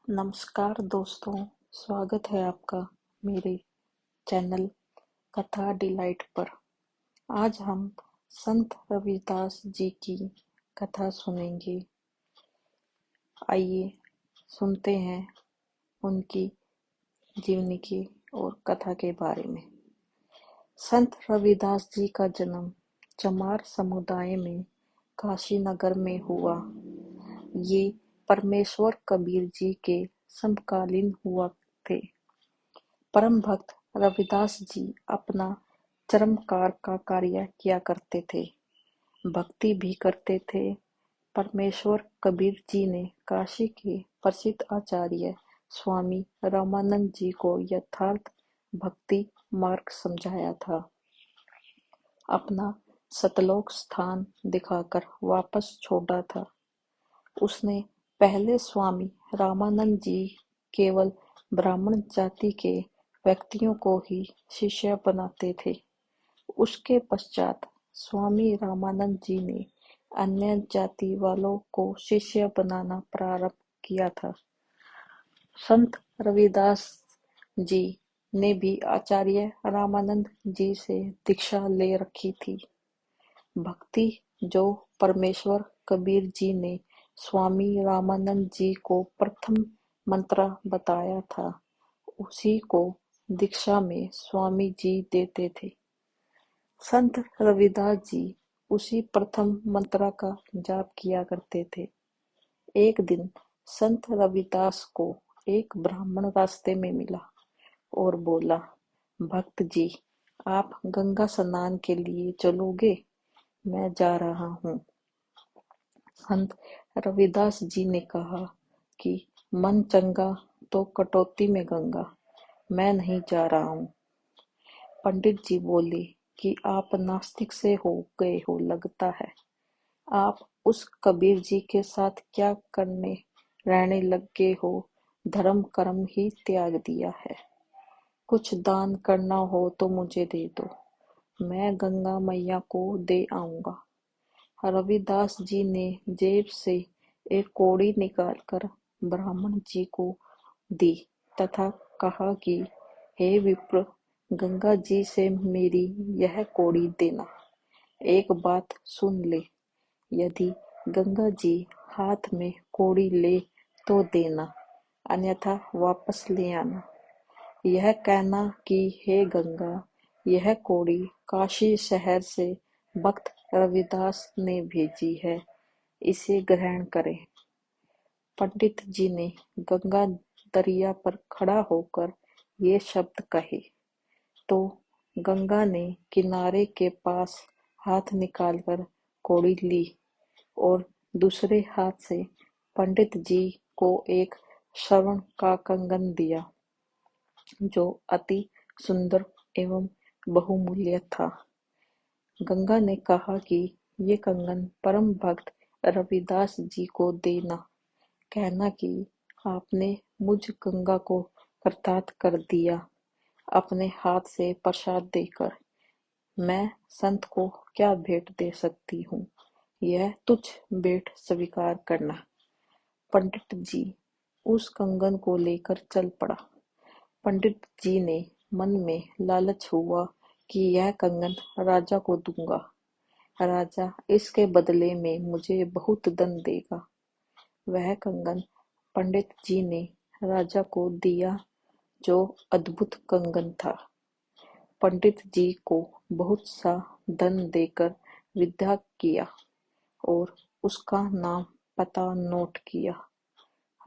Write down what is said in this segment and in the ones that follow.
नमस्कार दोस्तों, स्वागत है आपका मेरे चैनल कथा डिलाइट पर। आज हम संत रविदास जी की कथा सुनेंगे। आइए सुनते हैं उनकी जीवनी की और कथा के बारे में। संत रविदास जी का जन्म चमार समुदाय में काशी नगर में हुआ। ये परमेश्वर कबीर जी के समकालीन हुआ थे। परम भक्त रविदास जी अपना चमत्कार का कार्य किया करते थे, भक्ति भी करते थे। परमेश्वर कबीर जी ने काशी के प्रसिद्ध आचार्य स्वामी रामानंद जी को यथार्थ भक्ति मार्ग समझाया था। अपना सतलोक स्थान दिखाकर वापस छोड़ा था। उसने पहले स्वामी रामानंद जी केवल ब्राह्मण जाति के व्यक्तियों को ही शिष्य बनाते थे। उसके पश्चात स्वामी रामानंद जी ने अन्य जाति वालों को शिष्य बनाना प्रारंभ किया था। संत रविदास जी ने भी आचार्य रामानंद जी से दीक्षा ले रखी थी। भक्ति जो परमेश्वर कबीर जी ने स्वामी रामानंद जी को प्रथम मंत्र बताया था, उसी को दीक्षा में स्वामी जी देते थे। संत रविदास जी उसी प्रथम मंत्र का जाप किया करते थे। एक दिन संत रविदास को एक ब्राह्मण रास्ते में मिला और बोला, भक्त जी, आप गंगा स्नान के लिए चलोगे? मैं जा रहा हूँ। संत रविदास जी ने कहा कि मन चंगा तो कटौती में गंगा, मैं नहीं जा रहा हूँ। पंडित जी बोले कि आप नास्तिक से हो गए हो लगता है। आप उस कबीर जी के साथ क्या करने रहने लगे हो? धर्म कर्म ही त्याग दिया है। कुछ दान करना हो तो मुझे दे दो, मैं गंगा मैया को दे आऊंगा। रविदास जी ने जेब से एक कौड़ी निकालकर ब्राह्मण जी को दी तथा कहा कि हे विप्र, गंगा जी से मेरी यह कौड़ी देना। एक बात सुन ले, यदि गंगा जी हाथ में कौड़ी ले तो देना, अन्यथा वापस ले आना। यह कहना कि हे गंगा, यह कौड़ी काशी शहर से भक्त रविदास ने भेजी है, इसे ग्रहण करें। पंडित जी ने गंगा दरिया पर खड़ा होकर ये शब्द कहे तो गंगा ने किनारे के पास हाथ निकालकर कौड़ी ली और दूसरे हाथ से पंडित जी को एक स्वर्ण का कंगन दिया, जो अति सुंदर एवं बहुमूल्य था। गंगा ने कहा कि ये कंगन परम भक्त रविदास जी को देना, कहना कि आपने मुझ गंगा को कृतार्थ कर दिया अपने हाथ से प्रसाद देकर। मैं संत को क्या भेंट दे सकती हूँ, यह तुच्छ भेंट स्वीकार करना। पंडित जी उस कंगन को लेकर चल पड़ा। पंडित जी ने मन में लालच हुआ कि यह कंगन राजा को दूंगा, राजा इसके बदले में मुझे बहुत धन देगा। वह कंगन पंडित जी ने राजा को दिया, जो अद्भुत कंगन था। पंडित जी को बहुत सा धन देकर विदा किया और उसका नाम पता नोट किया।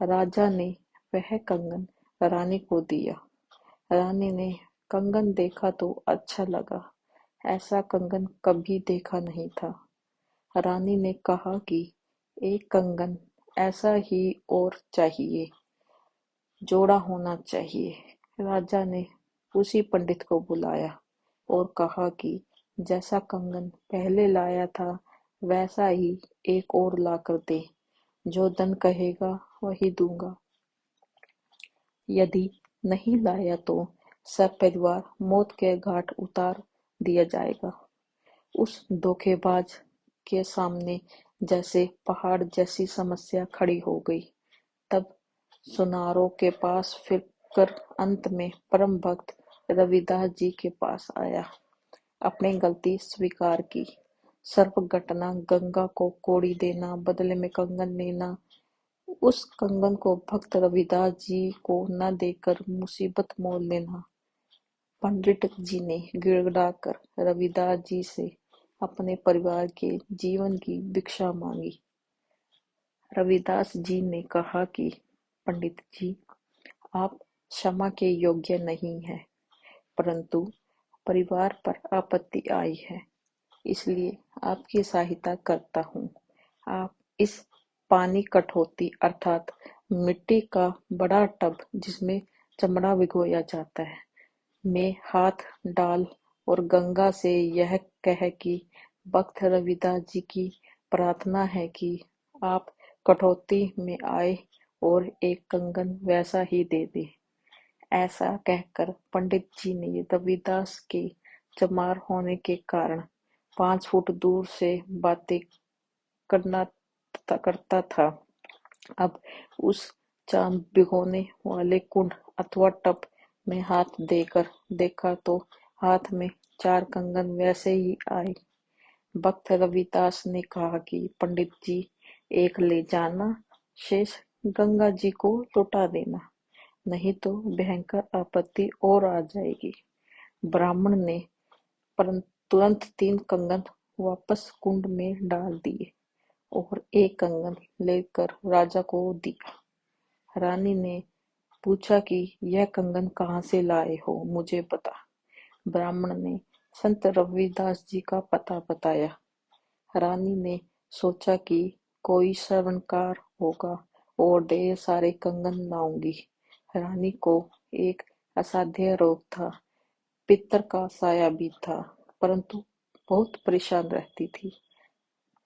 राजा ने वह कंगन रानी को दिया। रानी ने कंगन देखा तो अच्छा लगा, ऐसा कंगन कभी देखा नहीं था। रानी ने कहा कि एक कंगन ऐसा ही और चाहिए, जोड़ा होना चाहिए। राजा ने उसी पंडित को बुलाया और कहा कि जैसा कंगन पहले लाया था वैसा ही एक और लाकर दे, जो धन कहेगा वही दूंगा। यदि नहीं लाया तो सब परिवार मौत के घाट उतार दिया जाएगा। उस धोखेबाज के सामने जैसे पहाड़ जैसी समस्या खड़ी हो गई। तब सुनारों के पास फिर कर अंत में परम भक्त रविदास जी के पास आया, अपनी गलती स्वीकार की। सर्व घटना गंगा को कोड़ी देना, बदले में कंगन लेना, उस कंगन को भक्त रविदास जी को न देकर मुसीबत मोल लेना। पंडित जी ने गिड़गिड़ाकर रविदास जी से अपने परिवार के जीवन की भिक्षा मांगी। रविदास जी ने कहा कि पंडित जी, आप क्षमा के योग्य नहीं हैं, परंतु परिवार पर आपत्ति आई है, इसलिए आपकी सहायता करता हूँ। आप इस पानी कठौती अर्थात मिट्टी का बड़ा टब जिसमें चमड़ा भिगोया जाता है में हाथ डाल और गंगा से यह कह कि भक्त रविदास जी की प्रार्थना है कि आप कठौती में आए और एक कंगन वैसा ही दे दे। ऐसा कहकर पंडित जी ने रविदास के चमार होने के कारण 5 फुट दूर से बातें करता था। अब उस चांद भिगोने वाले कुंड अथवा टब में हाथ देकर देखा तो हाथ में 4 कंगन वैसे ही आए। भक्त रविदास ने कहा कि पंडित जी, एक ले जाना, शेष गंगा जी को लौटा देना, नहीं तो भयंकर आपत्ति और आ जाएगी। ब्राह्मण ने तुरंत 3 कंगन वापस कुंड में डाल दिए और एक कंगन लेकर राजा को दिया। रानी ने पूछा कि यह कंगन कहाँ से लाए हो, मुझे बता। ब्राह्मण ने संत रविदास जी का पता बताया। रानी ने सोचा कि कोई श्रवणकार होगा और ढेर सारे कंगन लाऊंगी। रानी को एक असाध्य रोग था, पित्तर का साया भी था, परंतु बहुत परेशान रहती थी।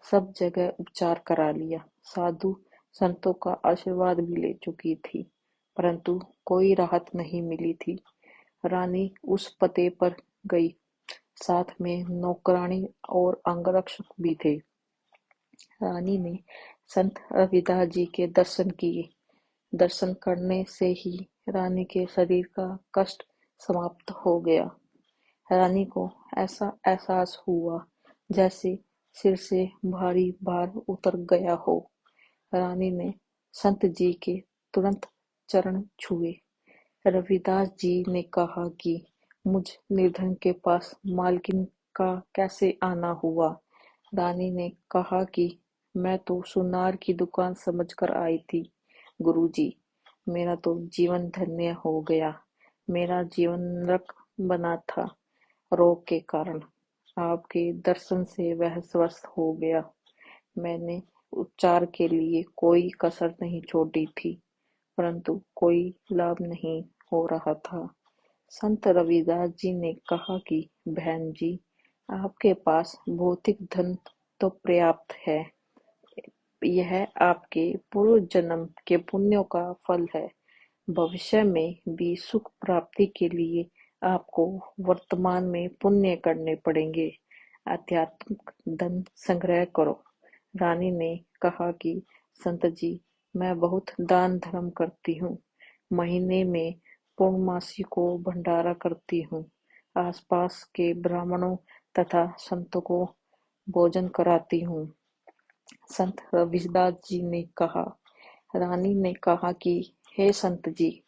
सब जगह उपचार करा लिया, साधु संतों का आशीर्वाद भी ले चुकी थी, परंतु कोई राहत नहीं मिली थी। रानी उस पते पर गई, साथ में नौकरानी और अंगरक्षक भी थे। रानी ने संत रविदास जी के दर्शन किए। दर्शन करने से ही रानी के शरीर का कष्ट समाप्त हो गया। रानी को ऐसा एहसास हुआ जैसे सिर से भारी भार उतर गया हो। रानी ने संत जी के तुरंत चरण छुए। रविदास जी ने कहा कि मुझ निर्धन के पास मालकिन का कैसे आना हुआ। रानी ने कहा कि मैं तो सुनार की दुकान समझकर आई थी गुरुजी, मेरा तो जीवन धन्य हो गया। मेरा जीवन नरक बना था रोग के कारण, आपके दर्शन से वह स्वस्थ हो गया। मैंने उपचार के लिए कोई कसर नहीं छोड़ी थी, परंतु कोई लाभ नहीं हो रहा था। संत रविदास जी ने कहा कि बहन जी, आपके पास भौतिक धन तो पर्याप्त है, यह आपके पूर्व जन्म के पुण्यों का फल है। भविष्य में भी सुख प्राप्ति के लिए आपको वर्तमान में पुण्य करने पड़ेंगे। आध्यात्मिक धन संग्रह करो। रानी ने कहा कि संत जी, मैं बहुत दान धर्म करती हूँ। महीने में पूर्णमासी को भंडारा करती हूँ। आसपास के ब्राह्मणों तथा संतों को भोजन कराती हूँ। संत रविदास जी ने कहा। रानी ने कहा कि हे संत जी,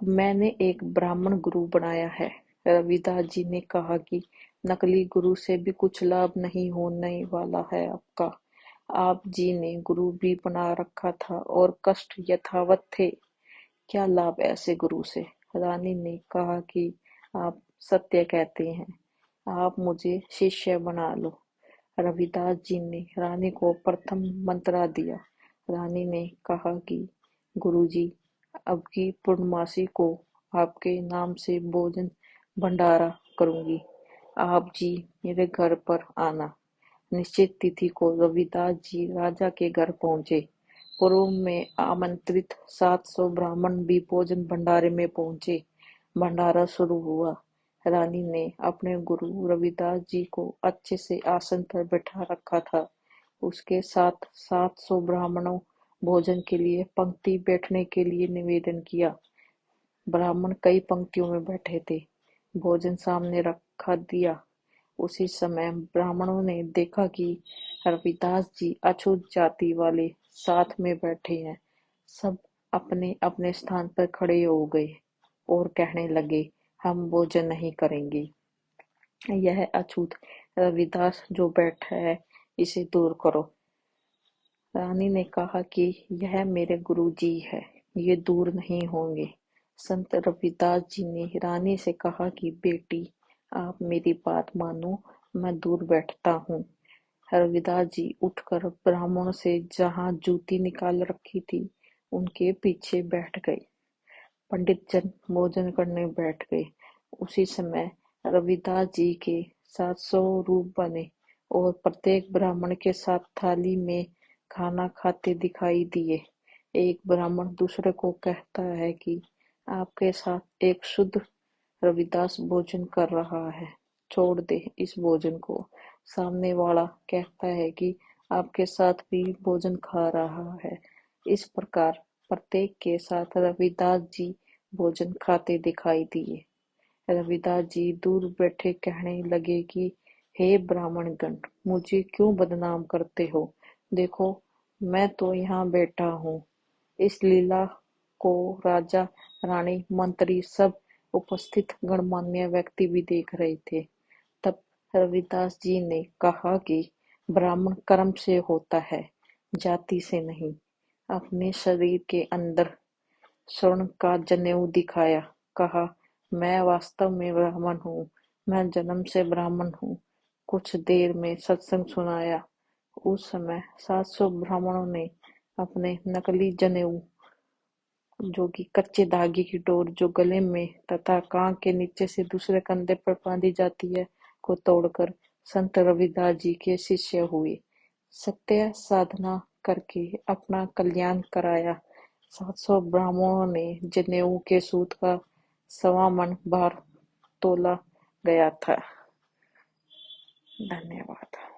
मैंने एक ब्राह्मण गुरु बनाया है। रविदास जी ने कहा कि नकली गुरु से भी कुछ लाभ नहीं होने वाला है आपका। आप जी ने गुरु भी बना रखा था और कष्ट यथावत थे, क्या लाभ ऐसे गुरु से। रानी ने कहा कि आप सत्य कहते हैं, आप मुझे शिष्य बना लो। रविदास जी ने रानी को प्रथम मंत्रा दिया। रानी ने कहा कि गुरुजी, अब की पूर्णमासी को आपके नाम से भोजन भंडारा करूंगी, आप जी मेरे घर पर आना। निश्चित तिथि को रविदास जी राजा के घर पहुंचे। पूर्व में आमंत्रित 700 ब्राह्मण भी भोजन भंडारे में पहुंचे। भंडारा शुरू हुआ। रानी ने अपने गुरु रविदास जी को अच्छे से आसन पर बैठा रखा था। उसके साथ 700 ब्राह्मणों भोजन के लिए पंक्ति बैठने के लिए निवेदन किया। ब्राह्मण कई पंक्तियों में बैठे थे। भोजन सामने रखा दिया। उसी समय ब्राह्मणों ने देखा कि रविदास जी अछूत जाति वाले साथ में बैठे हैं। सब अपने अपने स्थान पर खड़े हो गए और कहने लगे, हम भोजन नहीं करेंगे। यह अछूत रविदास जो बैठा है, इसे दूर करो। रानी ने कहा कि यह मेरे गुरुजी है, ये दूर नहीं होंगे। संत रविदास जी ने रानी से कहा कि बेटी, आप मेरी बात मानो, मैं दूर बैठता हूँ। रविदास जी उठकर ब्राह्मणों से जहाँ जूती निकाल रखी थी, उनके पीछे बैठ गए। पंडित जन भोजन करने बैठ गए। उसी समय रविदास जी के 700 रूप बने और प्रत्येक ब्राह्मण के साथ थाली में खाना खाते दिखाई दिए। एक ब्राह्मण दूसरे को कहता है कि आपके साथ एक शुद्ध रविदास भोजन कर रहा है, छोड़ दे इस भोजन को। सामने वाला कहता है कि आपके साथ भी भोजन खा रहा है। इस प्रकार प्रत्येक के साथ रविदास जी भोजन खाते दिखाई दिए। रविदास जी दूर बैठे कहने लगे कि हे ब्राह्मणगण, मुझे क्यों बदनाम करते हो? देखो, मैं तो यहाँ बैठा हूँ। इस लीला को राजा, रानी, मंत्री, सब उपस्थित गणमान्य व्यक्ति भी देख रहे थे। तब रविदास जी ने कहा कि ब्राह्मण कर्म से होता है, जाति से नहीं। अपने शरीर के अंदर स्वर्ण का जनेऊ दिखाया। कहा, मैं वास्तव में ब्राह्मण हूँ, मैं जन्म से ब्राह्मण हूँ। कुछ देर में सत्संग सुनाया। उस समय 700 ब्राह्मणों ने अपने नकली जनेऊ, जो कि कच्चे धागे की डोर जो गले में तथा कान के नीचे से दूसरे कंधे पर बांधी जाती है, को तोड़कर संत रविदास जी के शिष्य हुए। सत्य साधना करके अपना कल्याण कराया। 700 ब्राह्मणों ने जनेऊ के सूत का 1.25 मन भार तोला गया था। धन्यवाद।